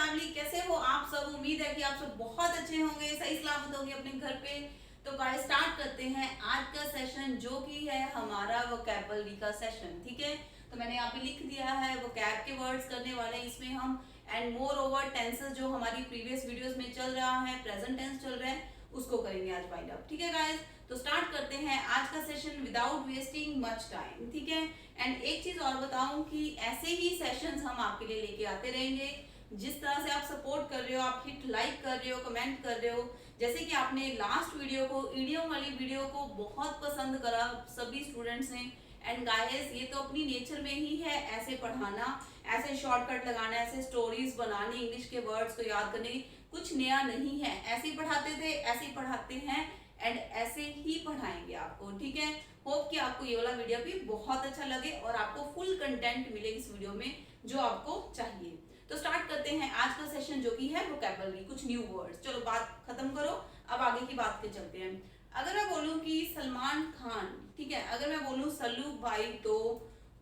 Family, कैसे हो आप सब? उम्मीद है कि आप सब बहुत अच्छे होंगे, सही सलामत होंगे अपने घर पे। तो गाइस स्टार्ट करते हैं आज का सेशन, जो कि है हमारा वोकैबुलरी का सेशन। ठीक है, तो मैंने यहाँ पे लिख दिया है वोकैब के वर्ड्स करने वाले हैं इसमें हम। एंड मोर ओवर टेंसेस जो हमारी प्रीवियस वीडियोस में चल रहा है, प्रेजेंट टेंस चल रहा है, उसको करेंगे आज फाइंड आउट। ठीक है गाइस, तो स्टार्ट करते हैं आज का session without wasting much time. ठीक है, एंड एक चीज और बताऊं कि ऐसे ही सेशंस हम आपके लिए लेके आते रहेंगे। जिस तरह से आप सपोर्ट कर रहे हो, आप हिट लाइक कर रहे हो, कमेंट कर रहे हो, जैसे कि आपने लास्ट वीडियो को, ईडीएम वाली वीडियो को बहुत पसंद करा सभी स्टूडेंट्स ने। एंड गाइस ये तो अपनी नेचर में ही है ऐसे पढ़ाना, ऐसे शॉर्टकट लगाना, ऐसे स्टोरीज बनानी, इंग्लिश के वर्ड्स को याद करने की कुछ नया नहीं है। ऐसे ही पढ़ाते थे, ऐसे ही पढ़ाते हैं एंड ऐसे ही पढ़ाएंगे आपको। ठीक है, होप कि आपको ये वाला वीडियो भी बहुत अच्छा लगे और आपको फुल कंटेंट मिले इस वीडियो में जो आपको चाहिए। तो स्टार्ट करते हैं आज का सेशन, जो कि है वोकैबुलरी, कुछ न्यू वर्ड्स। चलो बात खत्म करो, अब आगे की बात पे चलते हैं। अगर मैं बोलूं कि सलमान खान, ठीक है, अगर मैं बोलूं सल्लू भाई, तो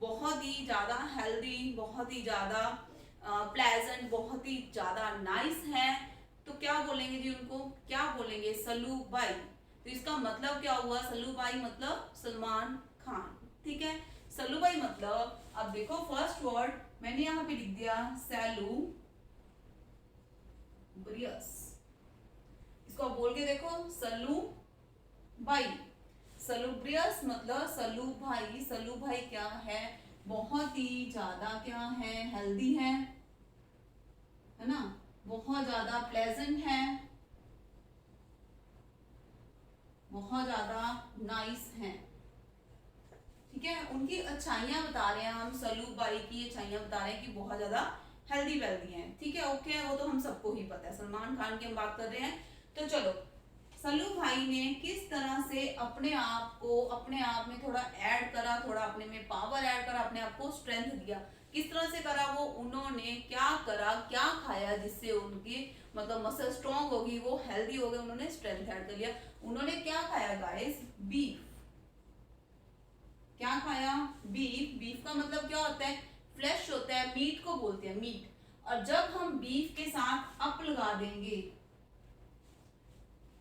बहुत ही ज्यादा हेल्दी, बहुत ही ज्यादा प्लेजेंट, बहुत ही ज्यादा नाइस है। तो क्या बोलेंगे जी उनको, क्या बोलेंगे? सल्लू भाई। तो इसका मतलब क्या हुआ? सल्लू भाई मतलब सलमान खान। ठीक है, सल्लू भाई मतलब, अब देखो फर्स्ट वर्ड मैंने यहां पे लिख दिया सैलू ब्रियस। इसको बोल के देखो, सल्लू भाई। सलूब्रियस मतलब सल्लू भाई। सल्लू भाई क्या है? बहुत ही ज्यादा क्या है? हेल्दी है ना, बहुत ज्यादा प्लेजेंट है, बहुत ज्यादा नाइस है। ठीक है, उनकी अच्छाइयां बता रहे हैं हम, सलूब बाई की अच्छाइयां बता रहे हैं कि बहुत ज्यादा हेल्दी वेल्दी हैं। ठीक है, ओके, वो तो हम सबको ही पता है, सलमान खान की हम बात कर रहे हैं। तो चलो, सल्लू भाई ने किस तरह से अपने आप को, अपने आप में थोड़ा ऐड करा, थोड़ा अपने में पावर ऐड करा, अपने आप को स्ट्रेंथ दिया। किस तरह से करा वो? उन्होंने क्या करा, क्या खाया जिससे उनकी मतलब मसल स्ट्रॉन्ग होगी, वो हेल्दी हो गए, उन्होंने स्ट्रेंथ ऐड कर लिया। उन्होंने क्या खाया गाइस? बीफ। क्या खाया? बीफ। बीफ का मतलब क्या होता है? फ्लैश होता है, मीट को बोलते हैं, मीट। और जब हम बीफ के साथ अप लगा देंगे,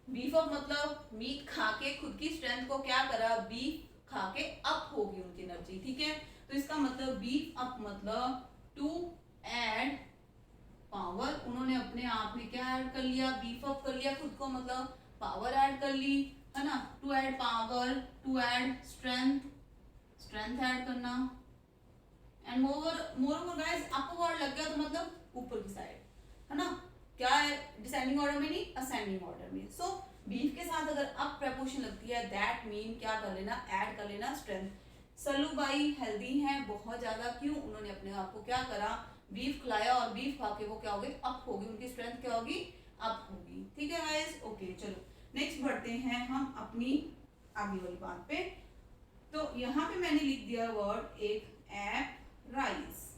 बीफ अप मतलब मीट खा के खुद की स्ट्रेंथ को क्या करा? बीफ खा के अप होगी उनकी एनर्जी। ठीक है, तो इसका मतलब बीफ अप मतलब टू ऐड पावर। उन्होंने अपने आप में क्या ऐड कर लिया? बीफ अप कर लिया खुद को, मतलब पावर ऐड कर ली, है ना। To add power, to add strength, strength add करना। एंड मोर गाइस अपवर्ड लग गया तो मतलब ऊपर की साइड, है ना। क्या है? डिसेंडिंग ऑर्डर में नहीं, असेंडिंग ऑर्डर में। सो बीफ के साथ अगर अप प्रपोजिशन लगती है, दैट मीन क्या कर लेना? ऐड कर लेना स्ट्रेंथ। सल्लू भाई हेल्दी हैं बहुत ज्यादा, क्यों? उन्होंने अपने आप को क्या करा? बीफ खिलाया, और बीफ खा के वो क्या हो गए? अप होगी, उनकी स्ट्रेंथ क्या होगी? अप होगी। ठीक है गाइस, ओके, चलो नेक्स्ट बढ़ते हैं हम अपनी आगे वाली बात पे। तो यहाँ पे मैंने लिख दिया वर्ड एक, ऐप राइस।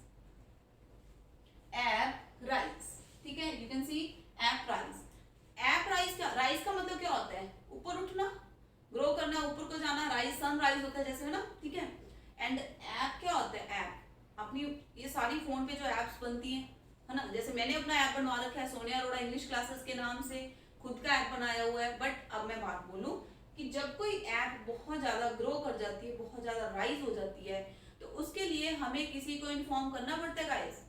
ऐप राइस, ठीक है, you can see app rice. App rice का, राइस का मतलब क्या होता है? ऊपर उठना, ग्रो करना, ऊपर को जाना। राइस सनराइज होता है जैसे, है ना। ठीक है, एंड ऐप क्या होता है? ऐप अपनी ये सारी फोन पे जो एप्स बनती हैं, है ना। जैसे मैंने अपना ऐप बनवा रखा है सोनिया अरोड़ा इंग्लिश क्लासेस के नाम से, खुद का ऐप बनाया हुआ है। बट अब मैं बात बोलूं कि जब कोई ऐप बहुत ज्यादा ग्रो कर जाती है, बहुत ज्यादा राइज हो जाती है, तो उसके लिए हमें किसी को इन्फॉर्म करना पड़ता है गाइस।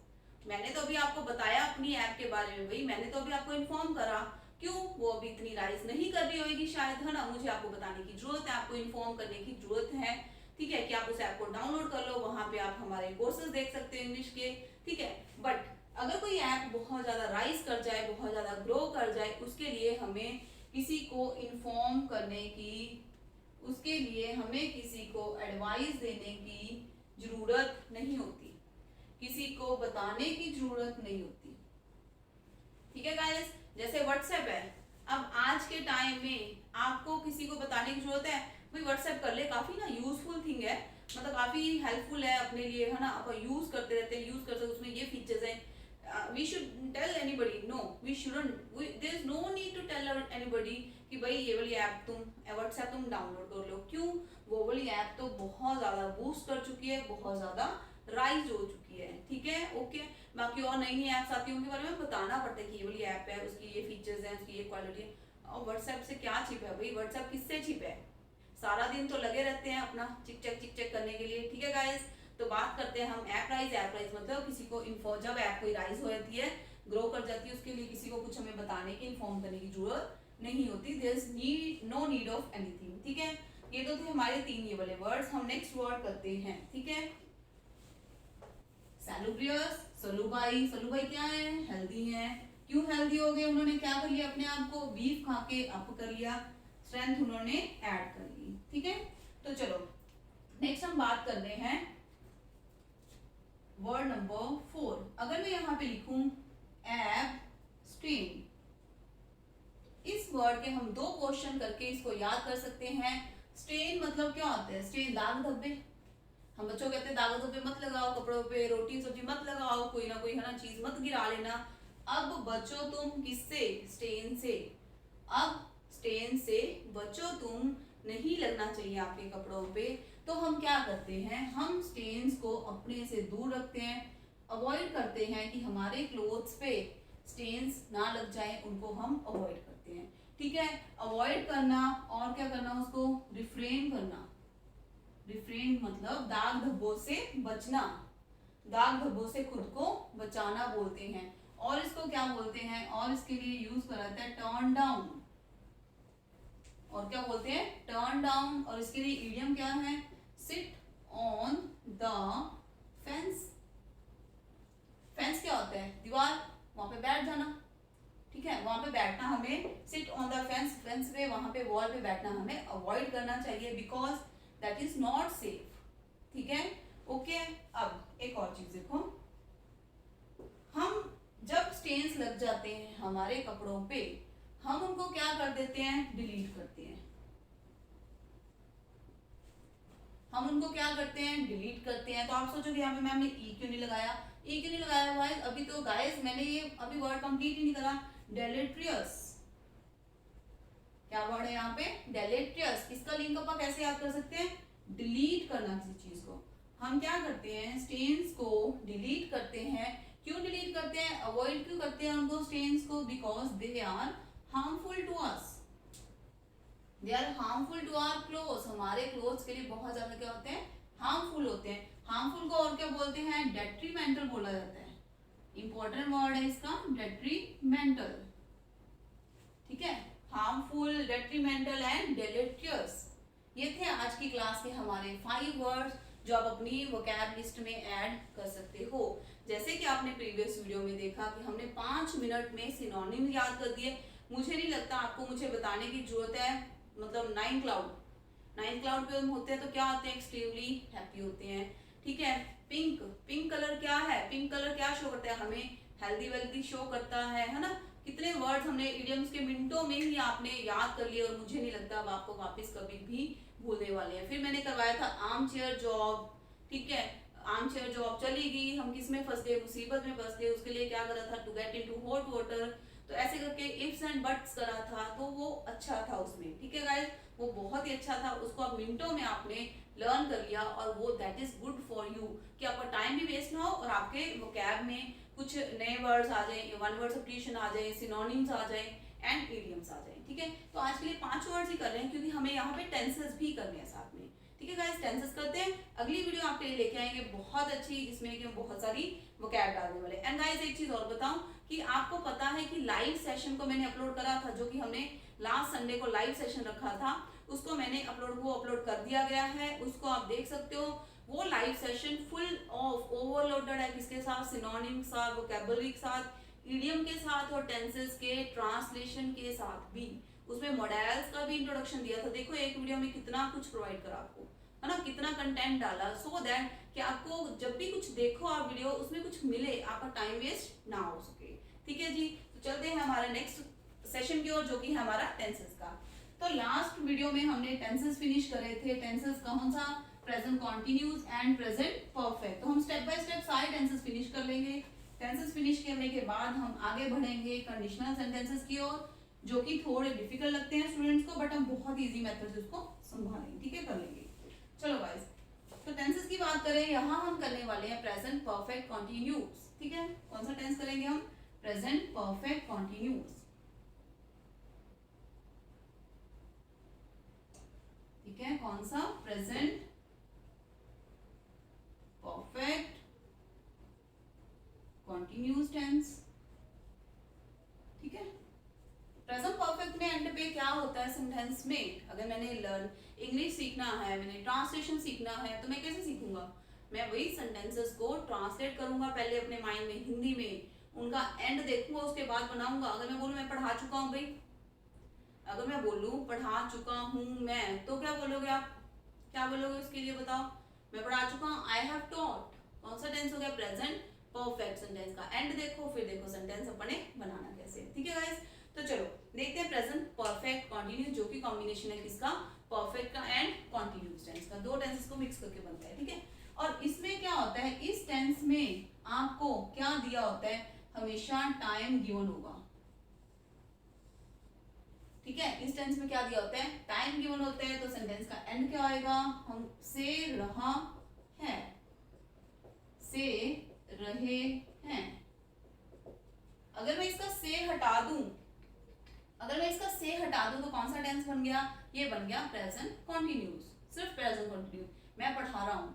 मैंने तो अभी आपको बताया अपनी ऐप के बारे में, भाई मैंने तो अभी आपको इन्फॉर्म करा। क्यों? वो अभी इतनी राइज नहीं कर रही होगी शायद, है ना। मुझे आपको बताने की जरूरत है, आपको इन्फॉर्म करने की जरूरत है। ठीक है, कि आप उस ऐप को डाउनलोड कर लो, वहां पे आप हमारे कोर्सेज देख सकते हो इंग्लिश के। ठीक है, बट अगर कोई ऐप बहुत ज्यादा राइज कर जाए, बहुत ज्यादा ग्रो कर जाए, उसके लिए हमें किसी को इन्फॉर्म करने की, उसके लिए हमें किसी को एडवाइस देने की जरूरत नहीं होती, किसी को बताने की जरूरत नहीं होती। ठीक है गाइस, जैसे व्हाट्सएप है, अब आज के टाइम में आपको किसी को बताने की जरूरत है, भाई व्हाट्सएप कर ले, काफी ना यूजफुल थिंग है, मतलब काफी हेल्पफुल है अपने लिए, है ना। आप यूज करते रहते हैं, यूज करते, उसमें ये फीचर्स हैं। We should tell anybody, no we shouldn't, there is no need to tell anybody कि भाई ये वाली ऐप तुम, व्हाट्सएप तुम डाउनलोड कर लो। क्यों? वो वाली ऐप तो बहुत ज्यादा बूस्ट कर चुकी है, बहुत ज्यादा राइज हो चुकी है, ठीक है, ओके। बाकी और नई नई ऐप्स आती है उनके बारे में बताना पड़ता है कि ये वाली ऐप है, उसकी ये फीचर्स हैं, उसकी ये क्वालिटी है। और व्हाट्सएप से क्या छिप है भाई, व्हाट्सएप किससे छिप है, सारा दिन तो लगे रहते हैं अपना चिक चेक करने के लिए, ठीक है गाइस। तो बात करते हैं हम ऐप राइज। ऐप राइज मतलब किसी को इन्फो, जब ऐप कोई राइज हो जाती है, ग्रो कर जाती है, उसके लिए किसी को कुछ हमें बताने की, इन्फॉर्म करने की जरूरत नहीं होती, there is need, no need of anything, ठीक है। ये तो थे हमारे 3 ये वाले वर्ड्स। हम नेक्स्ट वर्ड करते हैं, ठीक है। सैलुब्रियस, सलूबाई। सलूबाई क्या है, हेल्दी है। क्यों हेल्दी हो गए, उन्होंने क्या कर लिया, अपने आप को बीफ खा के अप कर लिया, स्ट्रेंथ उन्होंने ऐड कर ली, ठीक है। तो चलो नेक्स्ट हम बात कर रहे हैं वर्ड नंबर 4। अगर मैं यहाँ पे लिखूं एब्स्टेन, इस वर्ड के हम 2 क्वेश्चन करके इसको याद कर सकते हैं। स्टेन मतलब क्या होता है, स्टेन दाग धब्बे। हम बच्चों कहते हैं दाग धब्बे मत लगाओ कपड़ों पे, रोटी सब्जी मत लगाओ, कोई ना कोई है ना चीज मत गिरा लेना। अब बचो तुम किससे, स्टेन से। अब स्टेन से बचो तुम, नहीं लगना चाहिए आपके कपड़ों पे। तो हम क्या करते हैं, हम स्टेन्स को अपने से दूर रखते हैं, अवॉइड करते हैं कि हमारे क्लोथ्स पे स्टेन्स ना लग जाए, उनको हम अवॉइड करते हैं, ठीक है। अवॉइड करना और क्या करना, उसको रिफ्रेन करना। रिफ्रेन मतलब दाग धब्बों से बचना, दाग धब्बों से खुद को बचाना बोलते हैं। और इसको क्या बोलते हैं, और इसके लिए यूज करा जाता है टर्न डाउन। और क्या बोलते हैं, टर्न डाउन। और इसके लिए इडियम क्या है, sit on the fence. Fence क्या होता है, दीवार, वहां पे बैठ जाना, ठीक है, वहां पे बैठना हमें, sit on the fence, fence पे, वहां पे वॉल पे बैठना हमें अवॉइड करना चाहिए, because that is not safe, ठीक है, ओके। अब एक और चीज देखो, हम जब स्टेन्स लग जाते हैं हमारे कपड़ों पे, हम उनको क्या कर देते हैं, डिलीट करते हैं। हम उनको क्या करते हैं, डिलीट करते हैं। तो आप सोचोगे यहाँ पे मैम ने ई क्यों नहीं लगाया, ई क्यों नहीं लगाया गाइस, अभी तो गाइस मैंने ये अभी वर्ड कंप्लीट ही नहीं करा। डेलेट्रियस, क्या वर्ड है यहाँ पे, डेलेट्रियस। इसका लिंक अपन कैसे याद कर सकते हैं, डिलीट करना किसी चीज को। हम क्या करते हैं, स्टेन्स को डिलीट करते हैं। क्यों डिलीट करते हैं, अवॉइड क्यों करते हैं उनको स्टेन्स को, because they are harmful to us, they are harmful to our clothes. हमारे क्लोथ्स के लिए बहुत ज्यादा क्या होते हैं, हार्मफुल होते हैं। हार्मफुल को और क्या बोलते हैं, डेट्रीमेंटल बोला जाता है। इंपॉर्टेंट वर्ड है इसका, डेट्रीमेंटल, ठीक है। Harmful, detrimental and deleterious. ये थे आज की क्लास के हमारे 5 वर्ड्स जो आप अपनी वोकैब लिस्ट में ऐड कर सकते हो। जैसे कि आपने प्रीवियस वीडियो में देखा कि हमने 5 मिनट में सिनोनिम याद कर दिए। मुझे नहीं लगता आपको मुझे बताने की जरूरत है, मतलब 9 क्लाउड पे हम होते हैं तो क्या होते हैं, एक्सट्रीमली हैप्पी होते हैं, ठीक है। पिंक, पिंक कलर क्या है, पिंक कलर क्या शो करता है हमें, हेल्दी वेल्दी शो करता है ना। कितने वर्ड्स हमने इडियम्स के मिनटों में ही आपने याद कर लिए, और मुझे नहीं लगता अब आपको वापस कभी भी भूलने वाले हैं। फिर मैंने करवाया था आर्म चेयर जॉब, ठीक है। आर्म चेयर जॉब चली गई, हम किस में फंस गए, मुसीबत में फंस गए। उसके लिए क्या करा था, to get into hot water. तो ऐसे करके इफ्स एंड बट्स करा था, तो वो अच्छा था उसमें, ठीक है गाइस, वो बहुत ही अच्छा था। उसको आप मिनटों में आपने लर्न कर लिया, और वो that is good for you, कि आपका टाइम भी वेस्ट ना हो और आपके वोकैब में कुछ नए वर्ड्स आ जाए, वन वर्ड सब्स्टिट्यूशन आ जाए, सिनोनिम्स आ जाए एंड इडियम्स आ जाए, ठीक है। तो आज के लिए 5 वर्ड्स ही कर रहे हैं, क्योंकि हमें यहाँ पे टेंसेस भी करने हैं साथ में, ठीक है गाइस। टेंसेस करते हैं, अगली वीडियो आपके लिए लेके आएंगे बहुत अच्छी, जिसमें कि बहुत सारी वोकैब डालने वाले। एंड गाइस एक चीज और बताऊं कि आपको पता है कि लाइव सेशन को मैंने अपलोड करा था, जो कि हमने लास्ट संडे को लाइव सेशन रखा था, उसको मैंने अपलोड कर दिया गया है, उसको आप देख सकते हो। वो live session full of overloaded है, किसके साथ, सिनोनिम के साथ, वोकैबुलरी के साथ, इडियम के साथ और टेंसेस के ट्रांसलेशन के साथ भी। उसमें मॉडल्स का भी इंट्रोडक्शन दिया था। देखो एक वीडियो में कितना कुछ प्रोवाइड करा आपको, है ना, कितना कंटेंट डाला, सो दैट कि आपको जब भी कुछ देखो आप वीडियो, उसमें कुछ मिले, आपका टाइम वेस्ट ना हो सके, ठीक है जी। तो चलते हैं हमारे नेक्स्ट सेशन की ओर, जो कि है हमारा टेंसेस का। तो लास्ट वीडियो में हमने टेंसेस फिनिश करे थे। टेंसेस कौन सा, present continuous and present perfect. तो हम स्टेप बाय स्टेप सारे टेंसेस फिनिश कर लेंगे। टेंसेस फिनिश करने के बाद हम आगे बढ़ेंगे कंडीशनल सेंटेंसेस की ओर, जो कि थोड़े डिफिकल्ट लगते हैं स्टूडेंट्स को, बट हम बहुत इजी मेथड से उसको संभालेंगे, ठीक है, कर लेंगे। चलो गाइस तो टेंसेस की बात करें, यहाँ हम करने वाले हैं प्रेजेंट परफेक्ट कॉन्टिन्यूस। ठीक है, कौन सा टेंस करेंगे हम? Present perfect continuous. ठीक है, कौन सा? Present perfect continuous tense. ठीक है, प्रेजेंट परफेक्ट में एंड पे क्या होता है सेंटेंस में? अगर मैंने लर्न इंग्लिश सीखना है, मैंने ट्रांसलेशन सीखना है, तो मैं कैसे सीखूंगा? मैं वही सेंटेंसेस को ट्रांसलेट करूंगा पहले अपने माइंड में हिंदी में, उनका एंड देखूंगा, उसके बाद बनाऊंगा। अगर मैं बोलूं मैं पढ़ा चुका हूं भाई, अगर मैं बोलूं पढ़ा चुका हूं मैं, तो क्या बोलोगे आप? क्या बोलोगे उसके लिए बताओ? मैं पढ़ा चुका हूं, आई हैव टॉट। कौन सा टेंस हो गया? Present perfect. सेंटेंस का एंड देखो, फिर देखो सेंटेंस अपने बनाना कैसे। ठीक है गाइस, तो चलो देखते हैं प्रेजेंट परफेक्ट कॉन्टिन्यूस, जो कि कॉम्बिनेशन है किसका? परफेक्ट का एंड कॉन्टिन्यूस टेंस का। दो टेंसेस को मिक्स करके बनता है। ठीक है, और इसमें क्या होता है, इस टेंस में आपको क्या दिया होता है? हमेशा टाइम गिवन होगा। ठीक है, इस टेंस में क्या दिया होता है? टाइम गिवन होता है। तो सेंटेंस का एंड क्या आएगा? हम से रहा है, से रहे हैं। अगर मैं इसका से हटा दूं, अगर मैं इसका से हटा दूं तो कौन सा टेंस बन गया? ये बन गया प्रेजेंट कॉन्टिन्यूस। सिर्फ प्रेजेंट कॉन्टिन्यूस। मैं पढ़ा रहा हूं,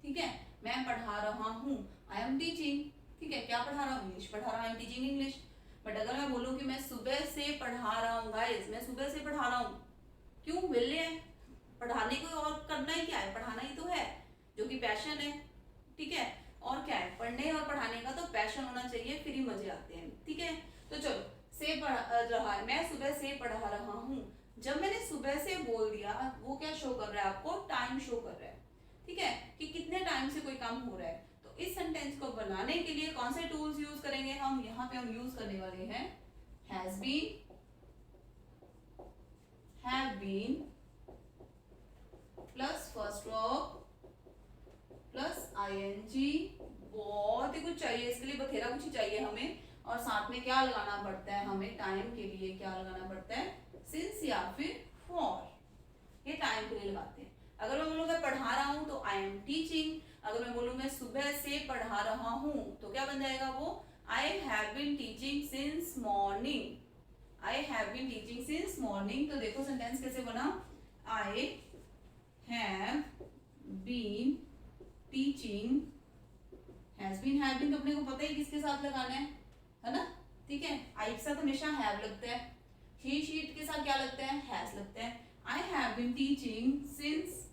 ठीक है, मैं पढ़ा रहा हूं, आई एम टीचिंग। ठीक है, क्या पढ़ा रहा हूं? इंग्लिश पढ़ा रहा हूं, I am teaching English. But अगर मैं बोलूं कि मैं सुबह से पढ़ा रहा हूं, गाइस मैं सुबह से पढ़ा रहा हूं, क्यों? मिल रहे हैं पढ़ाने को, और करना ही क्या है? पढ़ाना ही तो है, जो कि पैशन है। ठीक है, और क्या है? पढ़ने और पढ़ाने का तो पैशन होना चाहिए, फिर ही मजे आते हैं। ठीक है, तो चलो से पढ़ रहा है, मैं सुबह से पढ़ा रहा हूँ। जब मैंने सुबह से बोल दिया, वो क्या शो कर रहा है आपको? टाइम शो कर रहा है। ठीक है, कि कितने टाइम से कोई काम हो रहा है। तो इस सेंटेंस को बनाने के लिए कौन से टूल्स यूज करेंगे हम? यहाँ पे हम यूज करने वाले हैं has been, have been plus first verb plus ING. बहुत ही कुछ चाहिए इसके लिए, बथेरा कुछ ही चाहिए हमें। और साथ में क्या लगाना पड़ता है हमें? टाइम के लिए क्या लगाना पड़ता है? सिंस या फिर फॉर। ये टाइम के लिए लगाते हैं। अगर मैं बोलूँ मैं पढ़ा रहा हूं तो आई एम टीचिंग। अगर मैं बोलूँ मैं सुबह से पढ़ा रहा हूं तो क्या बन जाएगा वो? I have been teaching since morning. I have been teaching since morning. तो देखो सेंटेंस कैसे बना? I have been teaching, has been, have been तो अपने को पता ही किसके साथ लगाना है ना? ठीक है, आई के साथ हमेशा हैव लगता है, ही शीट के साथ क्या लगता है? हैज लगता है। I have been teaching since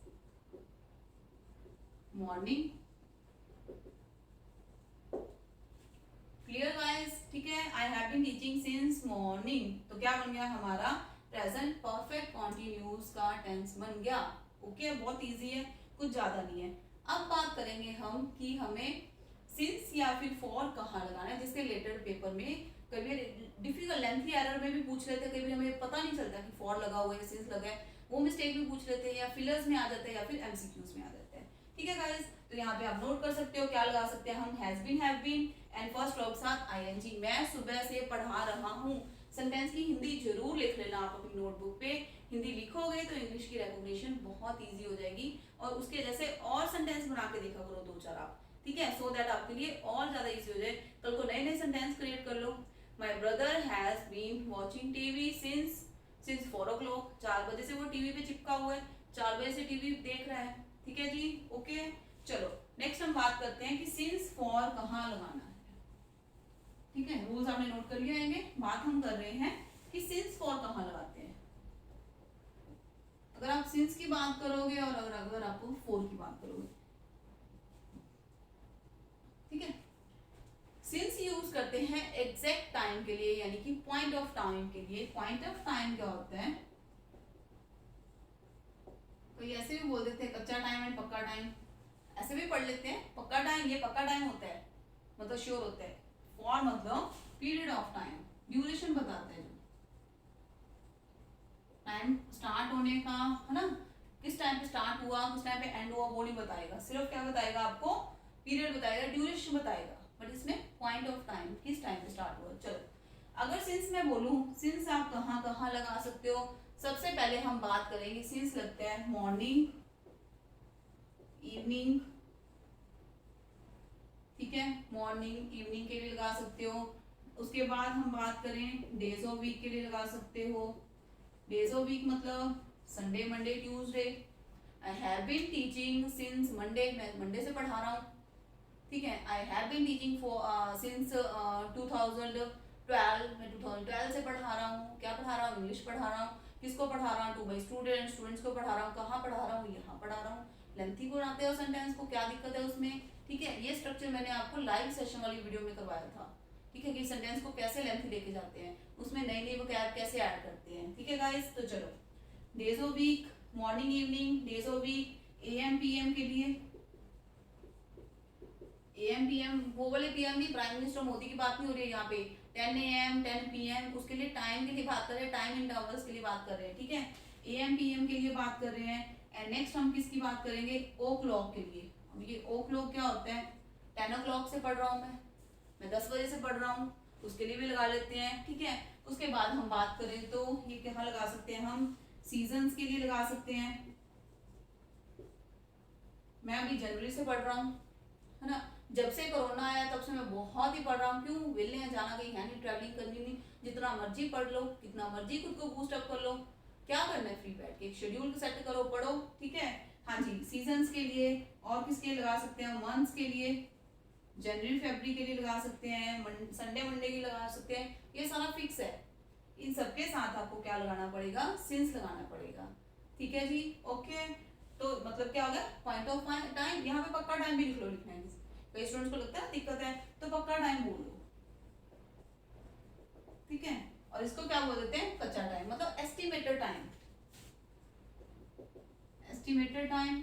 morning. Clear guys? ठीक है, I have been teaching since morning, तो क्या बन गया हमारा? प्रेजेंट परफेक्ट कॉन्टिन्यूस का टेंस बन गया। ओके, बहुत इजी है, कुछ ज्यादा नहीं है। अब बात करेंगे हम कि हमें सिंस या फिर फॉर कहाँ लगाना है, जिसके रिलेटेड पेपर में कभी डिफिकल्ट लेंथी एरर में भी पूछ लेते हैं, कभी हमें पता नहीं चलता कि फॉर लगा हुआ है सिंस लगा है, वो मिस्टेक भी पूछ लेते हैं, या फिलर्स में आ जाते हैं या फिर एमसीक्यूज में आ जाते हैं। ठीक है गाइस, तो यहाँ पे आप नोट कर सकते हो क्या लगा सकते हैं हम? Has been, have been and first verb साथ आईएनजी। मैं सुबह से पढ़ा रहा हूँ। सेंटेंस की हिंदी जरूर लिख लेना आप अपनी नोटबुक पे। हिंदी लिखोगे तो इंग्लिश की रिकॉग्निशन बहुत इजी हो जाएगी, और उसके जैसे और सेंटेंस बना के देखा करो दो चार आप। ठीक है, सो दैट आपके लिए और ज्यादा इजी हो जाए। कल को नए नए सेंटेंस क्रिएट कर लो। My brother has been watching TV since 4 o'clock। 4 बजे से वो टीवी पे चिपका हुआ है, 4 बजे से टीवी देख रहा है। ठीक है जी, ओके। चलो नेक्स्ट हम बात करते हैं कि सिंस फॉर कहाँ लगाना है। ठीक है, रूल्स आपने नोट कर लिए होंगे। बात हम कर रहे हैं कि सिंस फॉर कहाँ लगाते हैं। अगर आप सिंस की बात करोगे और अगर आप फॉर की बात करोगे, ठीक है, सिंस यूज करते हैं एग्जैक्ट टाइम के लिए, यानी कि पॉइंट ऑफ टाइम के लिए। पॉइंट ऑफ टाइम क्या होता है? कोई ऐसे भी बोल देते हैं कच्चा टाइम एंड पक्का टाइम, ऐसे भी पढ़ लेते हैं। पक्का टाइम, ये पक्का टाइम होता है, मतलब श्योर होता है। फॉर मतलब पीरियड ऑफ टाइम, ड्यूरेशन बताता है, जो टाइम स्टार्ट होने का है ना, किस टाइम पे स्टार्ट हुआ, किस टाइम पे एंड हुआ, वो नहीं बताएगा। सिर्फ क्या बताएगा आपको? पीरियड बताएगा, ड्यूरेशन बताएगा। बट इसमें पॉइंट ऑफ टाइम, किस टाइम पे स्टार्ट हुआ। चलो अगर सिंस मैं बोलूं, सिंस आप कहाँ कहाँ लगा सकते हो? सबसे पहले हम बात करेंगे सिंस लगता है मॉर्निंग, इवनिंग, ठीक है, मॉर्निंग इवनिंग के लिए लगा सकते हो। उसके बाद हम बात करें डेज ऑफ वीक के लिए लगा सकते हो। डेज ऑफ वीक मतलब Sunday Monday Tuesday. I have been teaching since Monday, मैं मंडे से पढ़ा रहा हूँ, ठीक है। I have been teaching for since 2012, मैं 2012 से पढ़ा रहा हूँ। क्या पढ़ा रहा हूँ? इंग्लिश पढ़ा रहा हूँ। किसको पढ़ा रहा हूँ? टू माई स्टूडेंट्स को पढ़ा रहा हूँ। कहाँ पढ़ा रहा हूँ? यहाँ पढ़ा रहा हूँ। लेंथी को बनाते हो सेंटेंस को, क्या दिक्कत है उसमें, ठीक है। ये स्ट्रक्चर मैंने आपको लाइव सेशन वाली वीडियो में करवाया था, ठीक है, कि सेंटेंस को कैसे लेंथी लेके जाते हैं, उसमें नई नई वोकैब कैसे ऐड करते हैं, ठीक है गाइस। तो चलो, days of week, morning evening, days of week, AM PM के लिए, एएम पीएम वो वाले पीएम नहीं, प्राइम मिनिस्टर मोदी की बात नहीं हो रही है यहाँ पे। 10 AM 10 PM उसके लिए टाइम के लिए बात कर रहे हैं, टाइम इंटरवल्स के लिए बात कर रहे हैं, ठीक है। एएम पीएम के लिए बात कर रहे हैं। एंड नेक्स्ट हम किसकी बात करेंगे? ओ क्लॉक के लिए। अब ये ओ क्लॉक क्या होता है? 10 o'clock से पढ़ रहा हूँ मैं 10 बजे से पढ़ रहा हूँ, उसके लिए भी लगा लेते हैं, ठीक है। उसके बाद हम बात करें तो ये कहाँ लगा सकते हैं हम? सीजन्स के लिए लगा सकते हैं। मैं अभी जनवरी से पढ़ रहा हूँ, है ना। जब से कोरोना आया तब से मैं बहुत ही पढ़ रहा हूँ। क्यों? वेले हैं, जाना कहीं है नहीं, ट्रैवलिंग करनी नहीं, जितना मर्जी पढ़ लो, कितना मर्जी खुद को बूस्ट अप कर लो। क्या करना है? फ्री बैठ के एक शेड्यूल सेट करो, पढ़ो, ठीक है। हाँ जी, सीजन्स के लिए और किसके लिए लगा सकते हैं? मंथ्स के लिए, जनवरी फरवरी के लिए लगा सकते हैं, संडे मंडे के लिए लगा सकते हैं। ये सारा फिक्स है। इन सबके साथ आपको क्या लगाना पड़ेगा? सिंस लगाना पड़ेगा, ठीक है जी। ओके, तो मतलब क्या हो गया? पॉइंट ऑफ टाइम, यहाँ पे पक्का टाइम भी लिख लो, लिखना है। कई स्टूडेंट्स को लगता है दिक्कत है, तो पक्का टाइम बोल लो, ठीक है। और इसको क्या बोल देते हैं? कच्चा टाइम, मतलब एस्टिमेटेड टाइम, एस्टिमेटेड टाइम,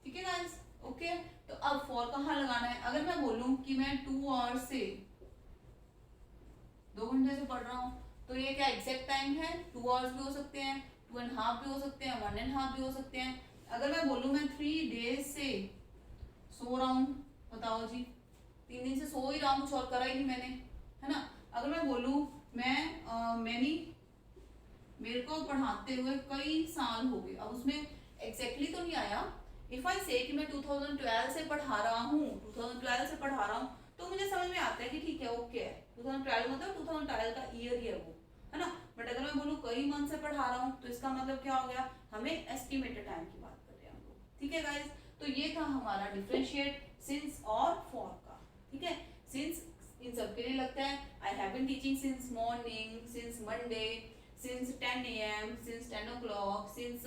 ठीक है गाइस। ओके, तो अब फॉर कहाँ लगाना है? अगर मैं बोलूं कि मैं 2 आवर्स से 2 घंटे से पढ़ रहा हूँ, तो ये क्या एग्जैक्ट टाइम है? 2 आवर्स भी हो सकते हैं, 2.5 भी हो सकते हैं, 1.5 भी हो सकते हैं। अगर मैं बोलूँ मैं 3 डेज से सो रहा हूँ, बताओ जी, 3 दिन से सो ही रहा हूँ, कुछ और करा ही नहीं मैंने, है ना। अगर मैं बोलूँ मैंने मेरे को पढ़ाते हुए कई साल हो गए, अब उसमें एग्जैक्टली तो नहीं आया। इफ आई से कि मैं 2012 से पढ़ा रहा हूँ, 2012 से पढ़ा रहा हूँ, तो मुझे समझ में आता है कि ठीक है, ओके है, 2012 मतलब 2012 का ईयर ही है वो, है ना। बट अगर मैं बोलूँ कई मंथ से पढ़ा रहा हूँ, तो इसका मतलब क्या हो गया? हमें एस्टिमेटेड टाइम की बात कर रहे हैं हम लोग, ठीक है गाइज। तो ये था हमारा डिफरेंशिएट सिंस और फॉर का, ठीक है। सिंस इन सबके लिए लगता है। I have been teaching since morning, since Monday, since 10 AM, since 10 o'clock, since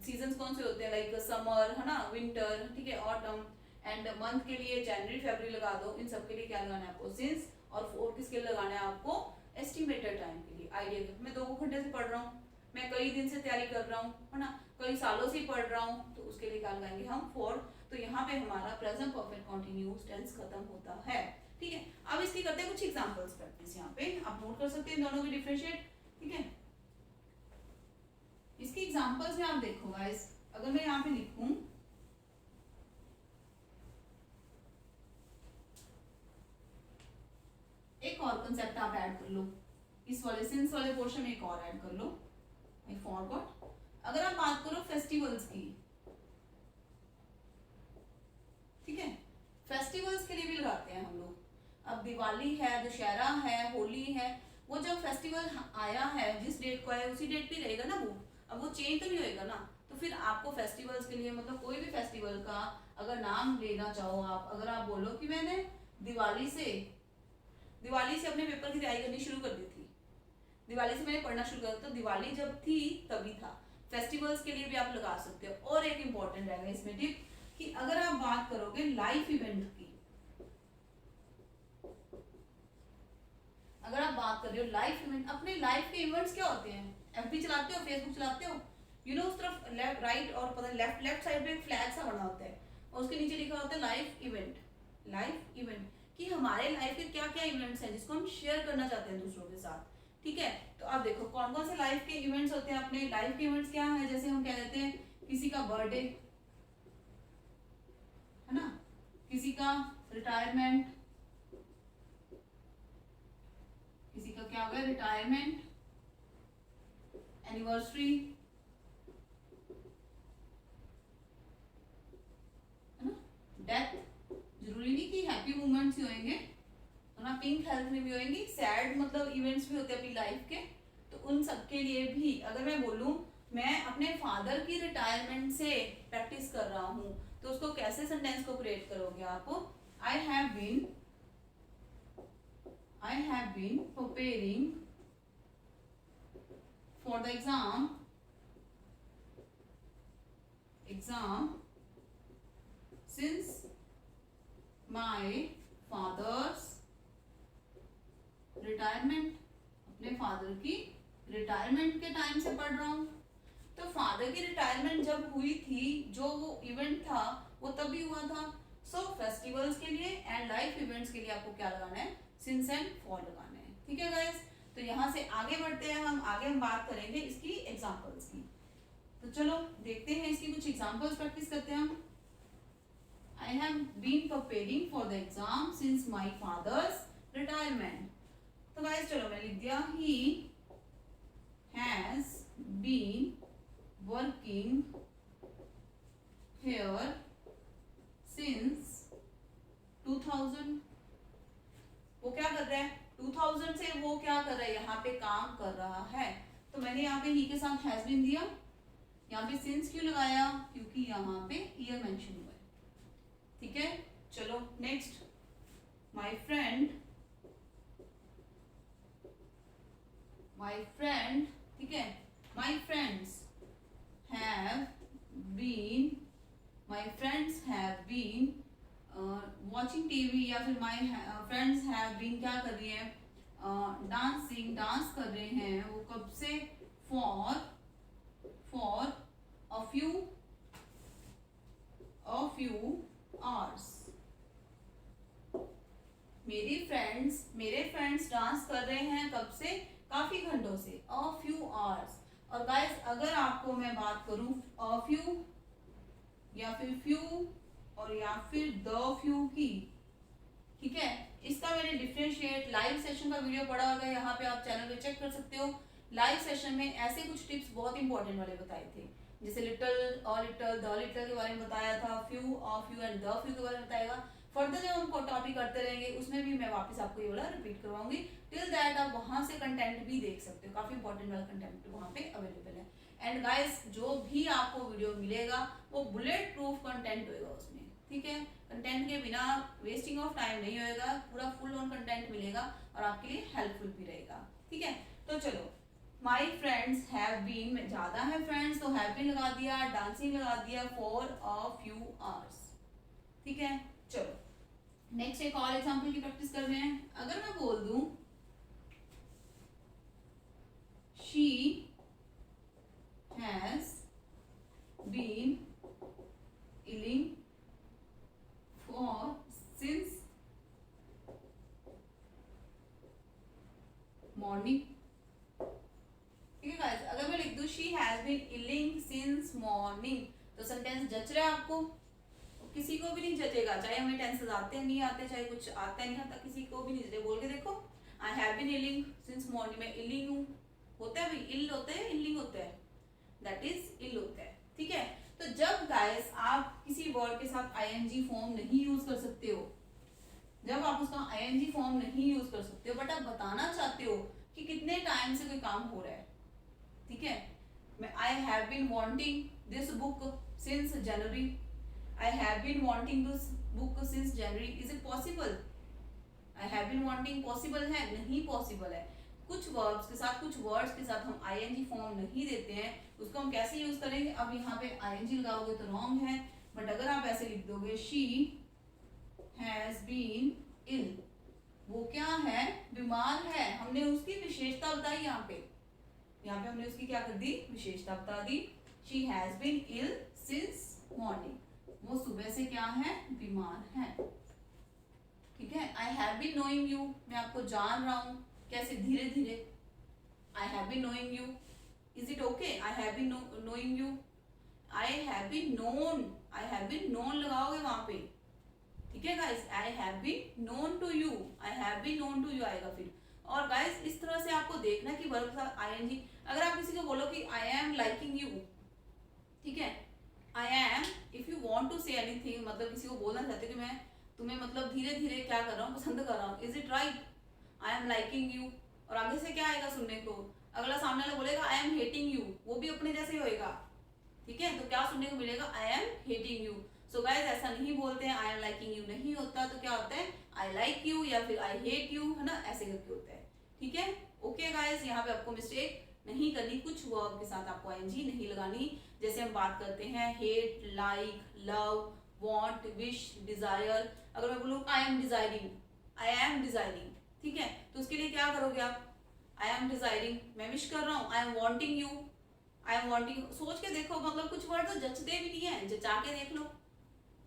seasons कौन से होते हैं? लाइक समर, है ना, विंटर, ठीक है, ऑटम। एंड मंथ के लिए जनवरी फरवरी लगा दो। इन सब के लिए क्या लगाना है आपको? सिंस। और फॉर किसके लिए लगाना है आपको? एस्टिमेटेड टाइम के लिए। आइडिया, मैं 2 घंटे से पढ़ रहा हूँ, मैं कई दिन से तैयारी कर रहा हूँ, है ना, कई सालों से पढ़ रहा हूँ, तो उसके लिए क्या लगाएंगे हम? फॉर। तो यहाँ पे हमारा प्रेजेंट परफेक्ट कॉन्टिन्यूअस टेंस खत्म होता है, ठीक है। अब इसकी करते हैं कुछ एग्जांपल्स प्रैक्टिस। यहाँ पे आप नोट कर सकते हैं दोनों की डिफरेंशिएट, ठीक है। इसके एग्जांपल्स में आप देखो गाइस, अगर मैं यहाँ पे लिखूं एक और कंसेप्ट आप ऐड कर लो, इस वाले सिंस वाले पोर्शन में एक और ऐड कर लो। I forgot. अगर आप बात करो फेस्टिवल्स की, ठीक है, फेस्टिवल्स के लिए भी लगाते हैं हम लोग। अब दिवाली है, दशहरा है, होली है, वो जब फेस्टिवल आया है, जिस डेट को आया उसी डेट पे रहेगा ना वो, अब वो चेंज तो नहीं होएगा ना। तो फिर आपको फेस्टिवल्स के लिए, मतलब कोई भी फेस्टिवल का अगर नाम लेना चाहो आप, अगर आप बोलो कि मैंने दिवाली से अपने पेपर की तैयारी करनी शुरू कर दी थी, दिवाली से मैंने पढ़ना शुरू कर, तो दिवाली जब थी तभी था। फेस्टिवल्स के लिए भी आप लगा सकते हो। और एक इंपॉर्टेंट रहेगा इसमें टिप, कि अगर आप बात करोगे लाइफ इवेंट की, अगर आप बात कर रहे हो लाइफ इवेंट, अपने लाइफ के इवेंट्स क्या होते हैं? एफबी चलाते हो, फेसबुक चलाते हो, यू नो, उस तरफ लेफ्ट राइट और पता लेफ्ट साइड पे एक फ्लैग सा बना होता है, और उसके नीचे लिखा होता है लाइफ इवेंट। लाइफ इवेंट कि हमारे लाइफ के क्या क्या इवेंट्स हैं जिसको हम शेयर करना चाहते हैं दूसरों के साथ, ठीक है। तो आप देखो कौन कौन से लाइफ के इवेंट्स होते हैं। अपने लाइफ के इवेंट्स क्या है? जैसे हम क्या कहते हैं, किसी का बर्थडे, है ना, किसी का रिटायरमेंट, किसी का क्या हो गया? रिटायरमेंट, एनिवर्सरी, डेथ जरूरी नहीं कि हैप्पी मोमेंट्स ही होंगे, वरना पिंक हेल्थ में भी होंगी, सैड मतलब इवेंट्स भी होते हैं अपनी लाइफ के। तो उन सब के लिए भी अगर मैं बोलूँ मैं अपने फादर की रिटायरमेंट से प्रैक्टिस कर रहा हूँ, तो उसको कैसे सेंटेंस को क्रिएट करोगे आप? I have been preparing for the exam since my father's retirement. अपने फादर की रिटायरमेंट के टाइम से पढ़ रहा हूँ। तो फादर की रिटायरमेंट जब हुई थी, जो वो इवेंट था वो तभी हुआ था। सो फेस्टिवल्स के लिए एंड लाइफ इवेंट्स के लिए आपको क्या लगाना है? सिंस एंड फॉर लगाना है। ठीक है गाइस, तो यहाँ से आगे बढ़ते हैं, हम बात करेंगे इसकी एग्जांपल्स की। तो चलो देखते हैं इसकी कुछ एग्जांपल्स, प्रैक्टिस करते हैं हम। I have been preparing for the exam since my father's retirement. तो गाइस चलो मैं लिख दिया, he has been working here since 2000। वो क्या कर रहा है? 2000 से वो क्या कर रहा है? यहाँ पे काम कर रहा है। तो मैंने यहाँ पे ही के साथ हैज बीन दिया। यहाँ पे सिंस क्यों लगाया? क्योंकि यहाँ पे ईयर मेंशन हुआ है। ठीक है, चलो नेक्स्ट, माई फ्रेंड, ठीक है, my friends have been watching TV, या फिर माई फ्रेंड्स हैव बीन क्या कर रही है? डांस कर रहे हैं। वो कब से? For a few hours. मेरे फ्रेंड्स डांस कर रहे हैं कब से? काफी घंटों से, अ फ्यू आवर्स। और गाइस अगर आपको मैं बात करूं अ फ्यू या फिर फ्यू और या फिर द फ्यू की, ठीक है, इसका मैंने डिफरेंशिएट लाइव सेशन का वीडियो पड़ा होगा, यहाँ पे आप चैनल पे चेक कर सकते हो। लाइव सेशन में ऐसे कुछ टिप्स बहुत इंपॉर्टेंट वाले बताए थे, जैसे लिटिल और लिटिल, द लिटिल के बारे में बताया था, few of few and the few के बारे में बताएगा। फर्दर जब हम टॉपिक करते रहेंगे उसमें भी मैं वापस आपको ये वाला रिपीट करवाऊंगी। टिल दैट आप वहां से कंटेंट भी देख सकते हो, काफी इंपॉर्टेंट वाला कंटेंट वहां पे अवेलेबल है। एंड गाइस जो भी आपको वीडियो मिलेगा वो बुलेट प्रूफ कंटेंट होगा उसमें, ठीक है, कंटेंट के बिना वेस्टिंग ऑफ टाइम नहीं होएगा, पूरा फुल ऑन कंटेंट मिलेगा और आपके लिए हेल्पफुल भी रहेगा। ठीक है, तो चलो, माई फ्रेंड्स हैव बीन में ज्यादा है फ्रेंड्स तो हैव बीन लगा दिया, डांसिंग लगा दिया फॉर अ फ्यू आवर्स। ठीक है, चलो नेक्स्ट एक और एग्जांपल की प्रैक्टिस कर रहे हैं। अगर मैं बोल दूं she has been ailing for since morning. ठीक है गाइस, अगर मैं लिख दूं she has been ailing since morning, तो सेंटेंस जच रहा है आपको? किसी को भी नहीं जचेगा, चाहे हमें टेंसेस आते नहीं आते, चाहे कुछ आता है नहीं आता, किसी को भी नहीं जचेगा। बोल के देखो, I have been ailing since morning, मैं इलिंग हूँ, होता है भाई, इल होता है, इलिंग होता है, दैट इज इल होता है। ठीक है, तो जब गाइस आप किसी वर्ड के साथ आईएनजी फॉर्म नहीं यूज कर सकते हो, जब आप उसका आईएनजी फॉर्म नहीं यूज कर सकते हो, बट आप बताना चाहते हो कि कितने टाइम से कोई काम हो रहा है, ठीक है, मैं I have been wanting this book since January, I have been wanting this book since January. Is it possible? I have been wanting possible है? नहीं possible है। कुछ verbs के साथ, कुछ words के साथ हम ing form नहीं देते हैं, उसको हम कैसे यूज करेंगे? अब यहाँ पे ing लगाओगे तो wrong है, बट अगर आप ऐसे लिख दोगे she has been ill, वो क्या है? बीमार है। हमने उसकी विशेषता बताई यहाँ पे हमने उसकी क्या कर दी? विशेषता बता दी। she has been ill since morning, वो सुबह से क्या है? बीमार है। ठीक है, I have been knowing you, मैं आपको जान रहा हूं, कैसे? धीरे धीरे, I have been knowing you, is it okay? I have been knowing you, I have been known लगाओगे वहां पे, ठीक है गाइस, I have been known to you, आएगा फिर। और गाइस इस तरह से आपको देखना कि वर्ब के साथ आईएनजी, अगर आप किसी को बोलो कि आई एम लाइकिंग यू, ठीक है, I am, if you want to say anything, मतलब किसी को बोलना चाहते हो कि मैं तुम्हें मतलब धीरे धीरे क्या कर रहा हूँ, पसंद कर रहा हूँ, is it right, I am liking you. और आगे से क्या आएगा सुनने को, अगला सामने वाला बोलेगा आई एम हेटिंग यू, वो भी अपने जैसे ही होएगा। ठीक है, तो क्या सुनने को मिलेगा, I am hating you. So guys ऐसा नहीं बोलते हैं, आई एम लाइकिंग यू नहीं होता, तो क्या होता है आई लाइक यू या फिर आई हेट यू, है ना, ऐसे करके होता है। ठीक है, ओके गाइस, यहाँ पे आपको मिस्टेक नहीं करनी, कुछ वर्ब के साथ आपको आईएनजी नहीं लगानी। जैसे हम बात करते हैं hate, like, love, want, wish, desire, अगर मैं बोलूँ I am desiring, I am desiring, ठीक है, तो उसके लिए क्या करोगे आप, आई एम डिजायरिंग, मैं विश कर रहा हूँ, I am wanting you, I am wanting, सोच के देखो, मतलब कुछ वर्ड तो जचते भी नहीं है, जचा के देख लो,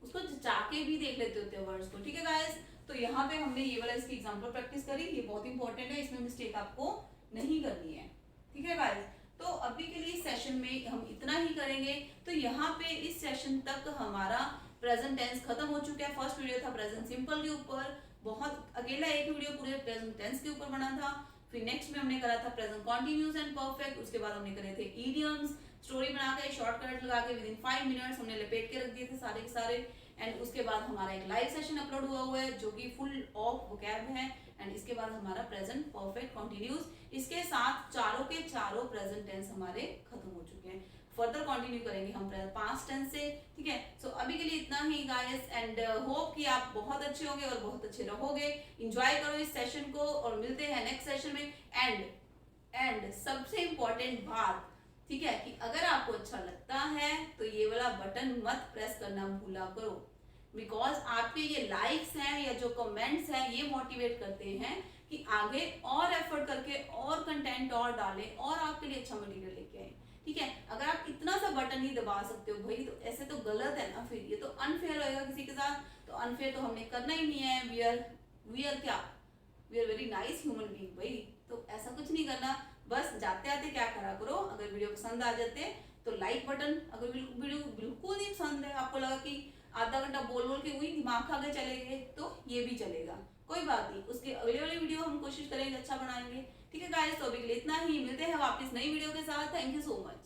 उसको जचा के भी देख लेते होते हैं वर्ड्स को। ठीक है गाइस, तो यहाँ पे हमने ये वाला इसकी एग्जांपल प्रैक्टिस करी, ये बहुत इंपॉर्टेंट है, इसमें मिस्टेक आपको नहीं करनी है। ठीक है गाइस, तो अभी के लिए इस सेशन में हम इतना ही करेंगे। तो यहाँ पे इस सेशन तक हमारा प्रेजेंट टेंस खत्म हो चुका है। फर्स्ट वीडियो था प्रेजेंट सिंपल के ऊपर, बहुत अकेला एक वीडियो पूरे प्रेजेंट टेंस के ऊपर बना था। फिर नेक्स्ट में हमने करा था प्रेजेंट कॉन्टिन्यूस एंड परफेक्ट, उसके बाद हमने करे थे इडियम्स, स्टोरी बना के शॉर्टकट लगा के विद इन 5 मिनट्स हमने लपेट के रख दिए थे सारे के सारे। एंड उसके बाद हमारा एक लाइव सेशन अपलोड हुआ है जो कि फुल ऑफ वोकैब है। एंड इसके बाद हमारा प्रेजेंट परफेक्ट कंटिन्यूस, इसके साथ चारों के चारों प्रेजेंट टेंस हमारे खत्म हो चुके हैं। फर्दर कंटिन्यू करेंगे हम पास्ट टेंस से। ठीक है, सो अभी के लिए इतना ही गाइस, एंड होप कि आप बहुत अच्छे होंगे और बहुत अच्छे रहोगे। एंजॉय करो इस सेशन को और मिलते हैं नेक्स्ट सेशन में। एंड सबसे इंपॉर्टेंट बात, ठीक है, कि अगर आपको अच्छा लगता है तो ये वाला बटन मत प्रेस करना भूला करो, बिकॉज आपके ये लाइक्स हैं या जो कमेंट्स हैं ये मोटिवेट करते हैं कि आगे और एफर्ट करके और कंटेंट और डालें और आपके लिए अच्छा मटेरियल लेके आए। ठीक है, अगर आप इतना सा बटन ही दबा सकते हो भाई, तो ऐसे तो गलत है ना, फिर ये तो अनफेयर होएगा किसी के साथ, तो अनफेयर तो हमने करना ही नहीं है। वी आर क्या, we are very nice human being भाई, तो ऐसा कुछ नहीं करना। बस जाते आते क्या करा करो, अगर वीडियो पसंद आ जाते तो लाइक बटन, अगर वीडियो बिल्कुल नहीं पसंद है, आपको लगा कि आधा घंटा बोल बोल के वही दिमाग खा के चले गए, तो ये भी चलेगा, कोई बात नहीं, उसके अगले वाले वीडियो हम कोशिश करेंगे अच्छा बनाएंगे। ठीक है गाइस, तो अभी के लिए इतना ही, मिलते हैं वापस नई वीडियो के साथ। Thank you so much.